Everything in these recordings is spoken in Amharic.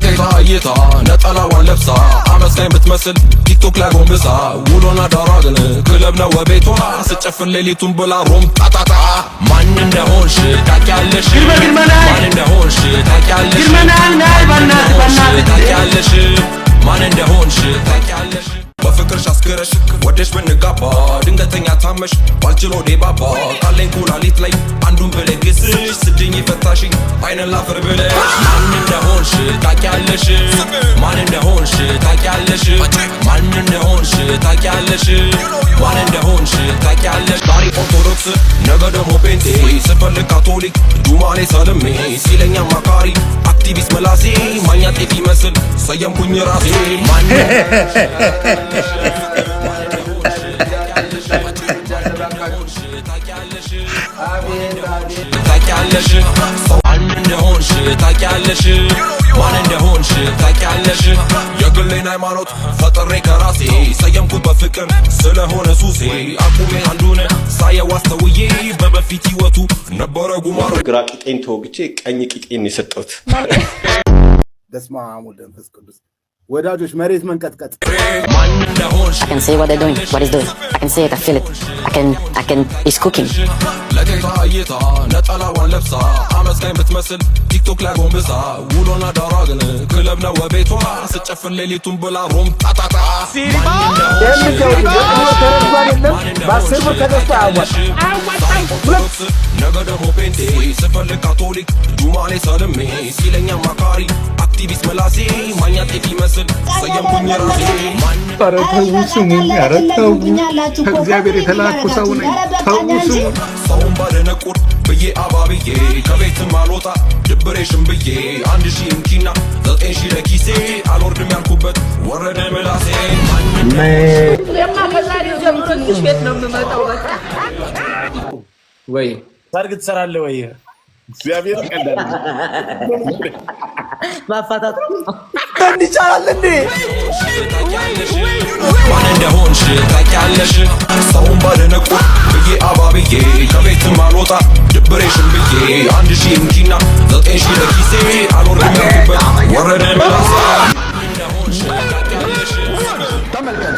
ለጌታ እይታ ነጠላዋን ለብሳ አመስጋኝ ብትመስል ቲክቶክ ላይ ጎንብሳ ውሎና ዳሯ ግን ክለብ ነው ቤቷ ስጨፍር ሌሊቱን ብላ ሮም ጣጣጣ ማን እንደሆንሽ ታውቂያለሽ ማን እንደሆንሽ ታውቂያለሽ ታውቂያለሽ ማን እንደሆንሽ ታውቂያለሽ በፍቅርሽ አስክረሽ ወደሽ ብንጋባ ድንገተኛ ታመሽ ባልችሎ ዴባባ ካለኝ ኩላሊት ላይ አንዱን ብለግስሽ ስድኝ ፈታሽኝ አይነን ላፍር ብለሽ ማን እንደሆንሽ ታውቂያለሽ ማን እንደሆንሽ ታውቂያለሽ ማን እንደሆንሽ ታውቂያለሽ ማን እንደሆንሽ ታውቂያለሽ ዛሬ ኦርቶዶክስ ነገ ደግሞ ጴንጤ ስፈልግ ካቶሊክ ጁማሌ ሰልሜ ሲለኛ ማካሪ አክቲቪስት መላሴ ማኛ ጤፍ ይመስል ሰየምኩኝ ራሴ ማን ታውቂያለሽ ማን እንደሆንሽ ታውቂያለሽ ማን እንደሆንሽ ታውቂያለሽ የግሌን ሃይማኖት ፈጥሬ ከራሴ ሰየምኩት በፍቅር ስለሆነ ሱሴ አቁሜ አንዱን ሳየው አስተውዬ በበፊት ህይወቱ ነበረ ጉማሮ ግራ ቂጤን ተወግቼ ቀኝ ቂጤን የሰጠሁት በስመ አብ ወወልድ ወመንፈስ ቅዱስ ወዳጆች መሬት መንቀጥቀጥ ማን እንደሆንሽ I can see what they're doing, what he's doing. I can see it, I feel it. He's cooking. ለጌታ እይታ ነጠላዋን ለብሳ አመስጋኝ ብትመስል ቲክቶክ ላይ ጎንብሳ ውሎና ዳሯ ግን ክለብ ነው ቤቷ ስጨፍር ሌሊቱን ብላ ሮም ጣጣጣ ነገ ደግሞ ጴንጤ ስፈልግ ካቶሊክ ጁማሌ ሰልሜ ሲለኛ ማካሪ አክቲቪስት መላሴ ማኛ ጤፍ ይመስል ሰየምኩኝ ራሴ ኧረ ተው ስሙኝ ኧረ ተው ከእግዚአብሔር የተላኩ ሰው ነኝ ተው ስሙኝ ሰውን ባደነቁር ብዬ አባብዬ ከቤትም አልወጣ ድብሬሽን ብዬ 1000 እንኪና 9000 ለኪሴ አልወርድም ያልኩበት ወረደ ምላሴ ወይ ሰርግ ትሰራለህ ወይ እግዚአብሔር ቀንደል ማፋታት እንዲቻላል እንዴ ማን እንደሆንሽ ታውቂያለሽ ሰውን ባደነቁር ብዬ አባብዬ ከቤትም አልወጣ ድብሬሽን ብዬ 1000 እንኪና 9000 ለኪሴ አልወርድም ያልኩበት ወረደ ምላሴ ተመልከት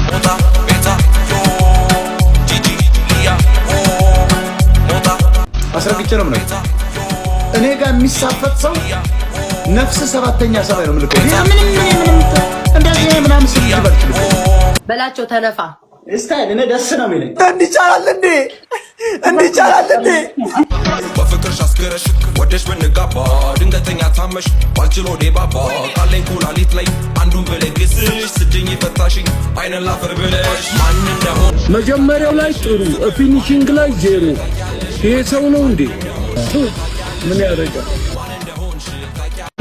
ሞታ ቤታ ጂጂ ሊያ ሞታ አስረግጬ ነው ማለት እኔ ጋር የሚሳፈጥ ሰው ነፍስ ሰባተኛ ሰማይ ነው ምልከው ምንም እንደዚህ ምናምን ሲልበል በላቸው ተነፋ ስታይል እኔ ደስ ነው የሚለኝ እንዲቻላል እንዴ በፍቅርሽ አስክረሽ ወደሽ ብንጋባ ድንገተኛ ታመሽ ባልችሎ ዴባባ ካለኝ ኩላሊት ላይ አንዱን ብለግስሽ ስድኝ ፈታሽኝ አይነን ላፍር ብለሽ ማን እንደሆን መጀመሪያው ላይ ጥሩ ፊኒሺንግ ላይ ዜሮ ይሄ ሰው ነው እንዴ ምን ያደርጋል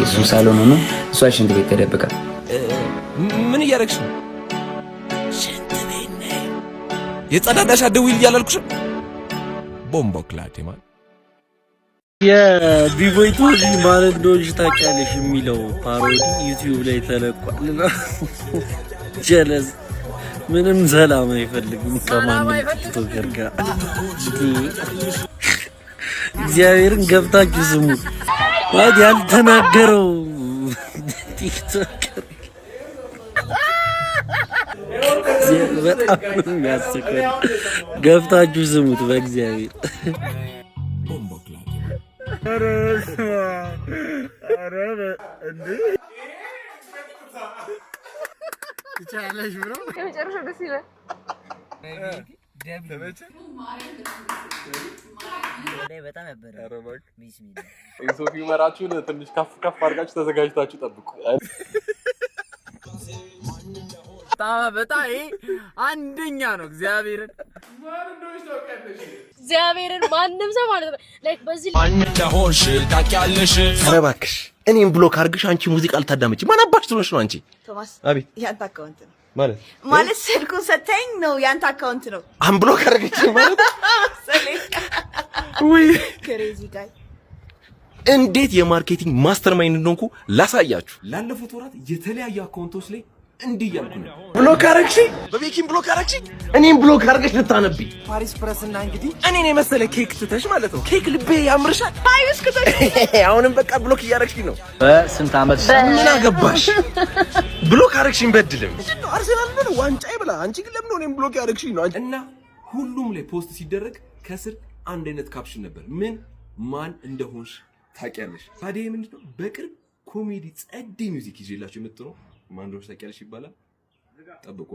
እሱ ሳሎን ሆኖ እሷ ሽንት ቤት ተደብቃ ምን እያደረግሽ ነው ሽንት ቤት ነኝ የጸዳዳሽ አደውል እያላልኩሽ ቦምቦ ክላቴ ማለት የቢቦይ ቶዚ ማን እንደሆንሽ ታውቂያለሽ የሚለው ፓሮዲ ዩቲዩብ ላይ ተለቋልና ጀለስ ምንም ሰላም አይፈልግም ከማንም ቲክቶከር ጋር እግዚአብሔርን ገብታችሁ ስሙ ማለት ያልተናገረው ቲክቶከር በጣም ነው የሚያስቀው ገብታችሁ ስሙት በእግዚአብሔር ይቻላልሽ ብሮ የመጨረሻው ደስ ይላል በጣም ነበር ቢስሚላህ የሶፊ መራችሁን ትንሽ ከፍ አድርጋችሁ ተዘጋጅታችሁ ጠብቁ በጣም አንደኛ ነው እግዚአብሔርን ማንም ሰው ማለት ነው ላይክ በዚህ ማን እንደሆንሽ ታውቂያለሽ ኧረ እባክሽ እኔም ብሎክ አድርግሽ አንቺ ሙዚቃ ልታዳምጪ ማን አባሽ ትሆንሽ ነው አንቺ ቶማስ አቤት ያንተ አካውንት ነው ማለት ስልኩን ሰተኝ ነው ያንተ አካውንት ነው አም ብሎክ አድርግሽ ማለት ወይ ክሬዚ ጋይ እንዴት የማርኬቲንግ ማስተር ማይንድ እንደሆንኩ ላሳያችሁ ላለፉት ወራት የተለያዩ አካውንቶች ላይ እንዲህ ያልኩ ነው። ብሎክ አረግሽ፣ በቤኪን ብሎክ አረግሽ፣ እኔም ብሎክ አርገሽ ልታነቢ ፓሪስ ፕረስና እንግዲህ እኔን የመሰለ ኬክ ትተሽ ማለት ነው። ኬክ ልቤ ያምርሻል። ፓሪስ ክትሽ አሁንም በቃ ብሎክ እያረግሽኝ ነው። በስንት ዓመት ምን አገባሽ? ብሎክ አረግሽኝ በድልም ነው። አርሰናል ነው ዋንጫ ይብላ። አንቺ ግን ለምን እኔም ብሎክ ያረግሽኝ ነው? እና ሁሉም ላይ ፖስት ሲደረግ ከስር አንድ አይነት ካፕሽን ነበር። ምን ማን እንደሆንሽ ታውቂያለሽ? ታዲያ ምንድነው በቅርብ ኮሜዲ ጸዴ ሚውዚክ ይዤላችሁ የምትኖር ማን እንደሆንሽ ታውቂያለሽ ይባላል። ጠብቁ።